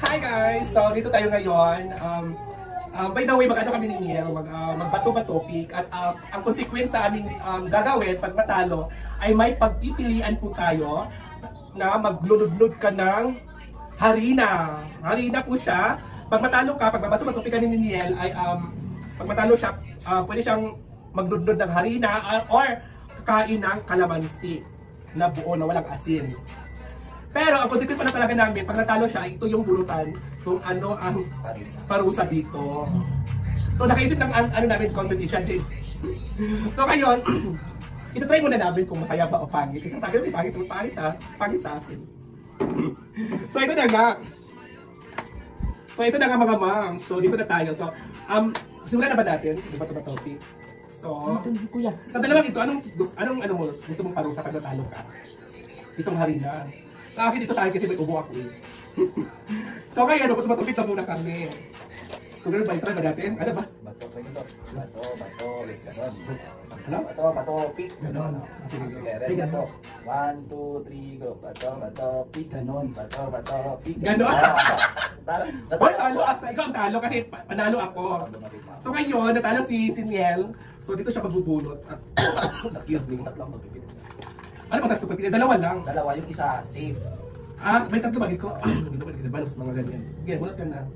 Hi guys! So, dito tayo ngayon. By the way, mag-ano kami ni Niel, magbato-batopic at ang consequence sa aming gagawin pag matalo ay may pagpipilian po tayo na maglunod-lod ka ng harina. Harina po siya. Pag matalo ka, pag mabato-batopic ka ni Niel, ay pag matalo siya, pwede siyang maglunod ng harina or kakain ng kalamansi na buo na walang asin. Pero ang consequence pala talaga namin, pag natalo siya, ito yung bulutan kung ano ang parusa dito. So nakaisip ng ano namin, competition din. So ngayon, ito try muna namin kung masaya ba o pangit. Kasi sa akin, pangit sa akin. So ito na nga. So ito na nga mga ma'am. So dito na tayo. So, simulan na ba natin? Di ba ito ba topic? So, sa dalawang ito, anong gusto mong parusa pag natalo ka? Itong harina. Sa akin ito sa akin kasi may ubo ako eh. So kaya matupit na muna kami. Kung gano'n ba, try ba natin? Ano ba? Bato, let's go. Ano? Bato, pick, ganon. Sige, ready na po. 1, 2, 3, go. Bato, pick, ganon. Bato, pick. Ganon? Talo. Ikaw ang talo kasi panalo ako. So ngayon, natalo si Niel. So dito siya magbubulot. Excuse me. Tatlong magpipili. Ano ba tatlo pagpili? Dalawa lang. Dalawa, yung isa, safe. May tatlo bagay ko. Dito ba balos mga ganyan. Sige, bulat ka na.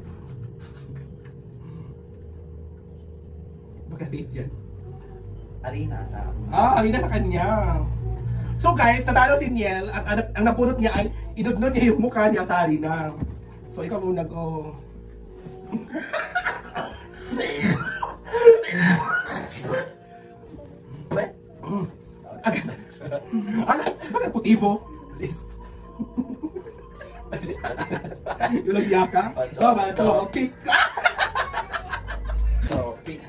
Baka safe yan. Harina sa... Harina sa kanya. So guys, natalo si Niel at ang napulot niya ay idudnod niya yung mukha niya sa harina. So ikaw muna go. Bakit puti mo? Yung nagyaka? Bato, pick! Bato, pick!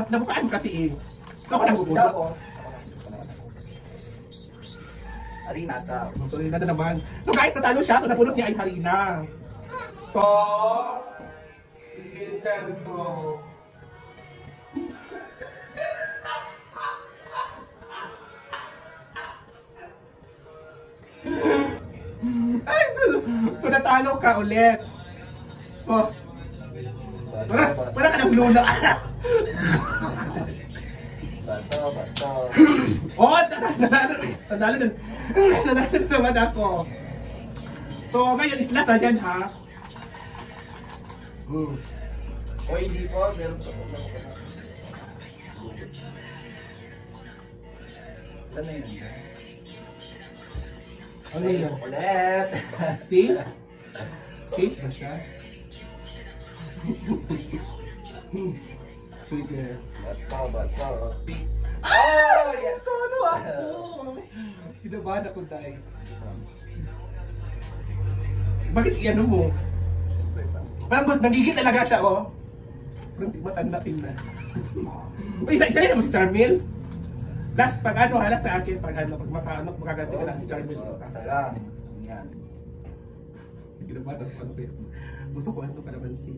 Nabukaan mo kasi eh. So ako nagbubulo. Harina sa... So yun na naman. So guys, natalo siya. So napulot niya ay harina. So... Sige, go. Ay, so natalo ka ulit. So, para ka nang luna. Bato. Oh, nanalo naman ako. So, ngayon is last na dyan, ha? O hindi po, meron pa po. Ano yun? Ano yun? Ulit! Safe? Safe ba siya? Sige. Bato. Oh! Yes! Ano ako? Kinabahan ako dahil. Bakit iano mo? Parang nagigit talaga siya, oh. Parang di matanda-tin na. Isa rin naman si Charmel. Last, pag ano, halas sa akin, pag makaganti ka lang si Charmel. Isa lang. Yan. Kinabahan ako, ano kaya? Gusto ko ano ka naman si...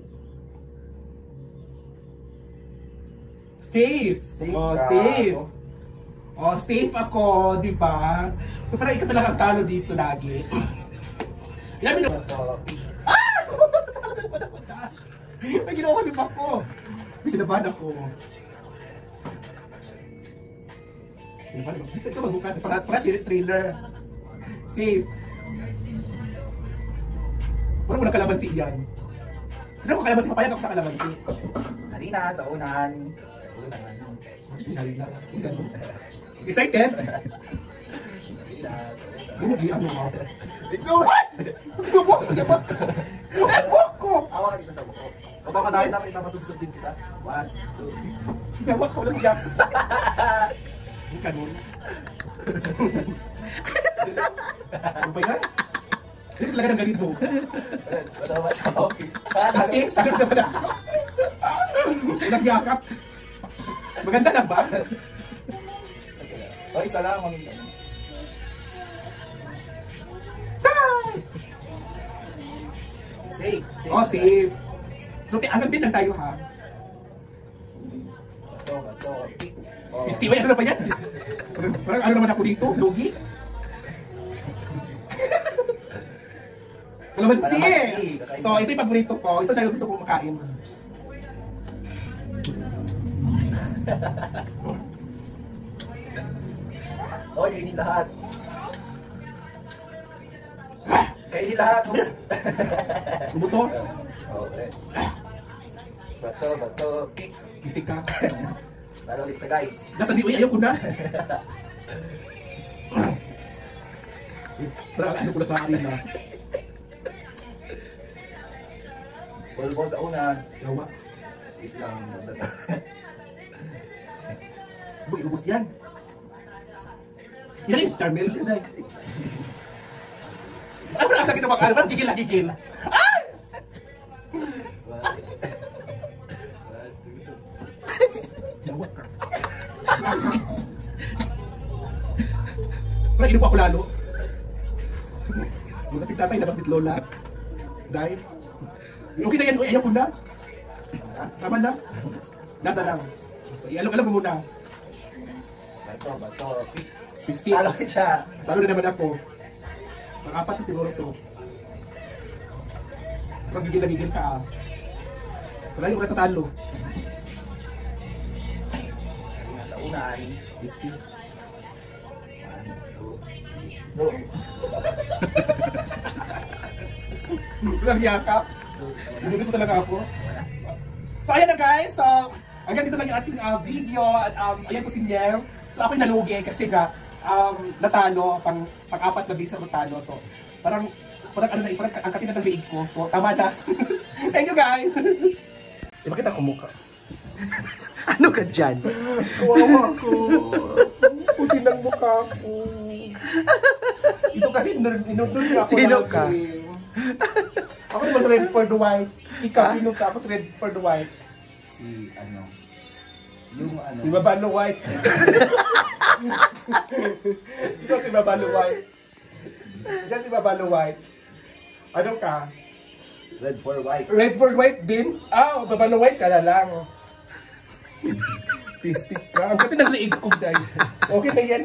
Safe! Safe! Oh, safe ako, di ba? So parang ikaw talaga ang talo dito lagi. Ilan mo may ginawa kasi ako. May kinabahan ako. Bisa ito magbukas. Para trailer. Safe. Parang walang kalamansi yan. Ano ko kalamansi? Papayag ako sa kalamansi. Harina sa unan. Excited? Ano mo? Ito! Buhok ko! Awa ka dito sa buhok. O baka dahil namin napasugsog din kita. 1, 2. Gawak ko lang yan. Ang kanon. Ano ba yan? Hindi talaga ng ganito. Bato. Kasi, tagal na pala. Nagyakap. Maganda na ba? O, isa lang. Safe. Oh, safe. So, hanggang din lang tayo ha. Bato. Oh. Pisti, ano na ba yan? Parang ano naman ako dito, Logi? Kalamansi! So, ito yung paborito ko. Ito na yung gusto kong makain. Oh, kainin lahat. Kainin lahat. Buto? Okay. Bato, pick. Pisti ka. Tara ulit sa guys. Nasa di, uy, ayaw ko na. Parang ano ko na sa akin na. Pulbo sa una. Yawa. Wait lang. Uy, ubos yan. Yan yung Charmel. Ano na sa kinabang araw? Gigil na gigil. Ay! Yawa ka. Parang inom ako lalo. Magkapit tatay, nabapit lola. Dahil. Okay na yan, uy, ayaw ko na. Tama na. Nasa lang. So, ialok-alok mo muna. Bato, pick. Pisti. Talo siya. Talo na naman ako. Pang-apat na siguro to. Parang gigil na gigil ka ah. Wala yung natatalo. Sa unan. Pisti. 1, 2, 3, go. Walang yakap. Hindi ko talaga ako. So ayan na guys. So hanggang dito lang yung ating video. At ayan po si Niel. So ako'y nalugi kasi nga natalo. Pang-apat na bisa natalo. So parang ano na, parang ang katina ng liig ko. So tama na. Thank you guys. Ipakita ko mukha. Ano ka dyan? Kawawa ko. Puti ng mukha ko. Ito kasi inundun nga ako. Sino ka? Ako naman red for the white. Ikaw, sino ka? Ako red for the white. Si ano? Yung ano? Si Babalo White. Ikaw si Babalo White. Siya si Babalo White. Ano ka? Red for white. Red for white din? Ah, Babalo White ka na lang. Pistik ka. Ang kati ng liig ko, guys. Okay na yan.